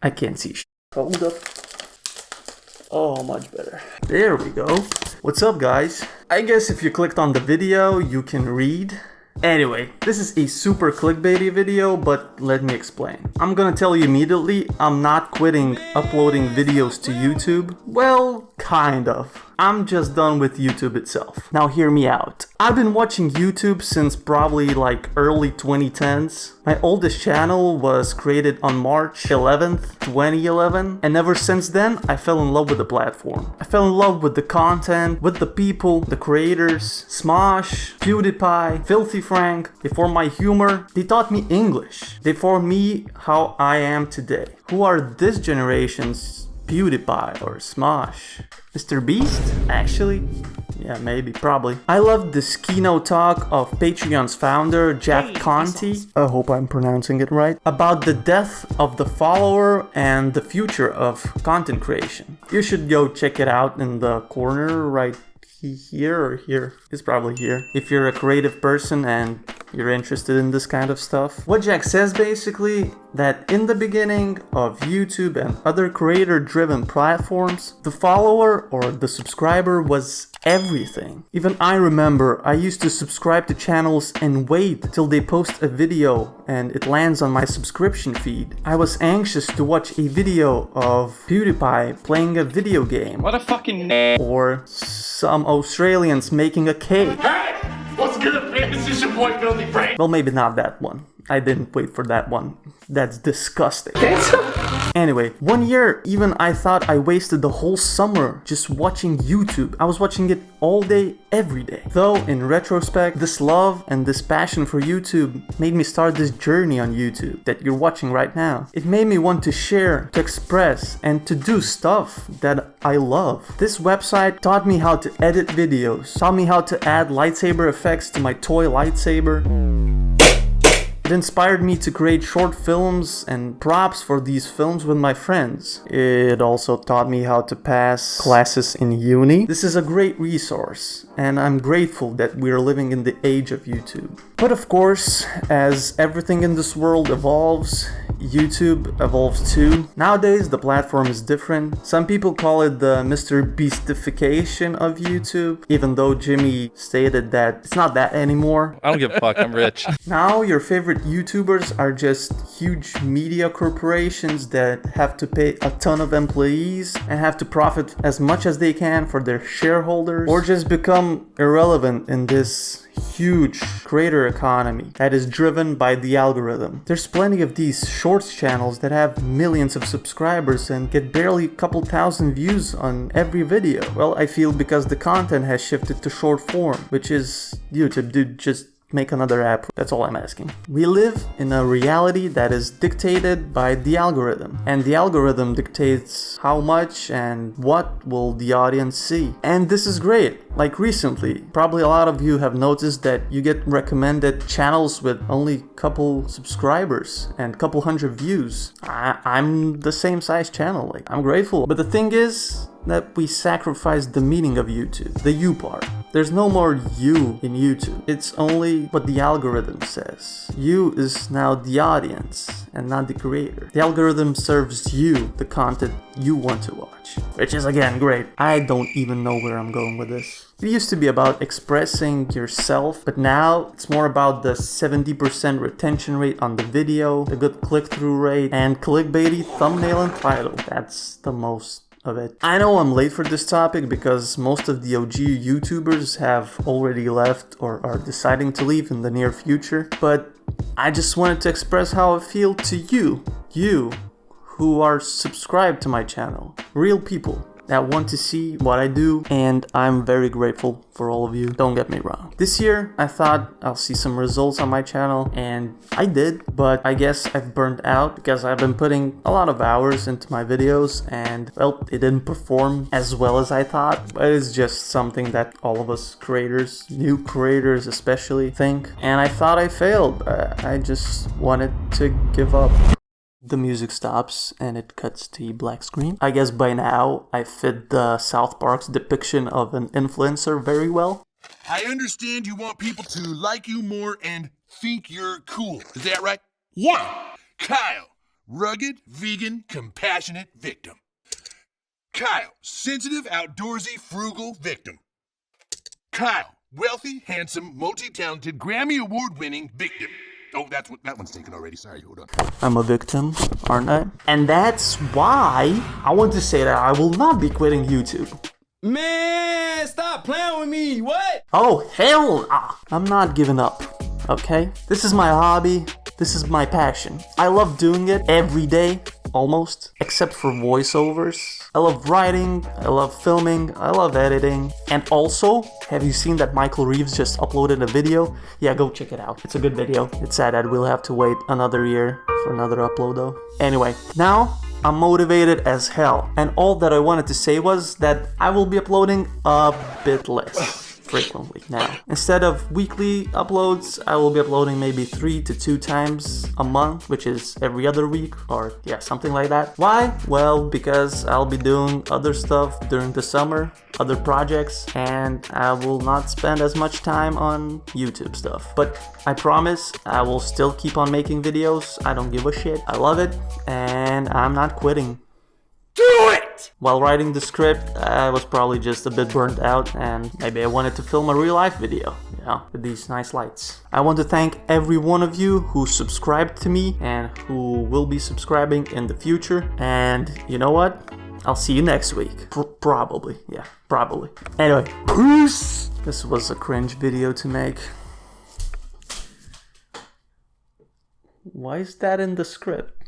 I can't see shit. Hold up. Oh, much better. There we go. What's up, guys? I guess if you clicked on the video, you can read. Anyway, this is a super clickbaity video, but let me explain. I'm gonna tell you immediately, I'm not quitting uploading videos to YouTube. Well, kind of. I'm just done with YouTube itself. Now hear me out. I've been watching YouTube since probably like early 2010s. My oldest channel was created on March 11th, 2011, and ever since then I fell in love with the platform. I fell in love with the content, with the people, the creators, Smosh, PewDiePie, Filthy Frank. They formed my humor. They taught me English. They formed me how I am today. Who are this generation's PewDiePie or Smosh? Mr. Beast? Actually, yeah, maybe, probably. I loved this keynote talk of Patreon's founder, Jeff Conti, I hope I'm pronouncing it right, about the death of the follower and the future of content creation. You should go check it out in the corner right here or here. It's probably here. If you're a creative person and you're interested in this kind of stuff. What Jack says basically, that in the beginning of YouTube and other creator-driven platforms, the follower or the subscriber was everything. Even I remember I used to subscribe to channels and wait till they post a video and it lands on my subscription feed. I was anxious to watch a video of PewDiePie playing a video game. What a fucking or some Australians making a cake. Hey! What's good, man? This is your boy Filthy Frank. Well, maybe not that one. I didn't wait for that one. That's disgusting. Anyway, 1 year even I thought I wasted the whole summer just watching YouTube. I was watching it all day, every day. Though, in retrospect, this love and this passion for YouTube made me start this journey on YouTube that you're watching right now. It made me want to share, to express, and to do stuff that I love. This website taught me how to edit videos, taught me how to add lightsaber effects to my toy lightsaber. It inspired me to create short films and props for these films with my friends. It also taught me how to pass classes in uni. This is a great resource, and I'm grateful that we are living in the age of YouTube. But of course, as everything in this world evolves, YouTube evolves too. Nowadays, the platform is different. Some people call it the Mr. Beastification of YouTube, even though Jimmy stated that it's not that anymore. I don't give a fuck, I'm rich. Now, your favorite YouTubers are just huge media corporations that have to pay a ton of employees and have to profit as much as they can for their shareholders, or just become irrelevant in this huge creator economy that is driven by the algorithm. There's plenty of these shorts channels that have millions of subscribers and get barely a couple thousand views on every video. Well, I feel because the content has shifted to short form, which is YouTube, dude, just make another app. That's all I'm asking. We live in a reality that is dictated by the algorithm, and the algorithm dictates how much and what will the audience see. And this is great. Like recently, probably a lot of you have noticed that you get recommended channels with only a couple subscribers and a couple hundred views. I'm the same size channel, like, I'm grateful. But the thing is that we sacrifice the meaning of YouTube, the you part. There's no more you in YouTube. It's only what the algorithm says. You is now the audience and not the creator. The algorithm serves you the content you want to watch, which is again great. I don't even know where I'm going with this. It used to be about expressing yourself, but now it's more about the 70% retention rate on the video, the good click-through rate, and clickbaity thumbnail and title. That's the most of it. I know I'm late for this topic because most of the OG YouTubers have already left or are deciding to leave in the near future, but I just wanted to express how I feel to you who are subscribed to my channel, real people that want to see what I do, and I'm very grateful for all of you, don't get me wrong. This year, I thought I'll see some results on my channel, and I did, but I guess I've burned out because I've been putting a lot of hours into my videos, and well, it didn't perform as well as I thought, but it's just something that all of us creators, new creators especially, think, and I thought I failed. I just wanted to give up. The music stops and it cuts to a black screen. I guess by now I fit the South Park's depiction of an influencer very well. I understand you want people to like you more and think you're cool. Is that right? Yeah. Kyle, rugged, vegan, compassionate victim. Kyle, sensitive, outdoorsy, frugal victim. Kyle, wealthy, handsome, multi-talented, Grammy Award-winning victim. Oh, that one's taken already. Sorry, hold on. I'm a victim, aren't I? And that's why I want to say that I will not be quitting YouTube. Man, stop playing with me. What? Oh, hell nah. I'm not giving up, okay? This is my hobby. This is my passion. I love doing it every day, almost, except for voiceovers. I love writing, I love filming, I love editing. And also, have you seen that Michael Reeves just uploaded a video? Yeah, go check it out. It's a good video. It's sad that we'll have to wait another year for another upload though. Anyway, now I'm motivated as hell. And all that I wanted to say was that I will be uploading a bit less frequently now. Instead of weekly uploads, I will be uploading maybe 3 to 2 times a month, which is every other week, or yeah, something like that. Why? Well, because I'll be doing other stuff during the summer, other projects, and I will not spend as much time on YouTube stuff. But I promise I will still keep on making videos. I don't give a shit. I love it, and I'm not quitting. Do it! While writing the script, I was probably just a bit burnt out, and maybe I wanted to film a real life video, you know, with these nice lights. I want to thank every one of you who subscribed to me and who will be subscribing in the future. And you know what? I'll see you next week. Probably, yeah, probably. Anyway, peace! This was a cringe video to make. Why is that in the script?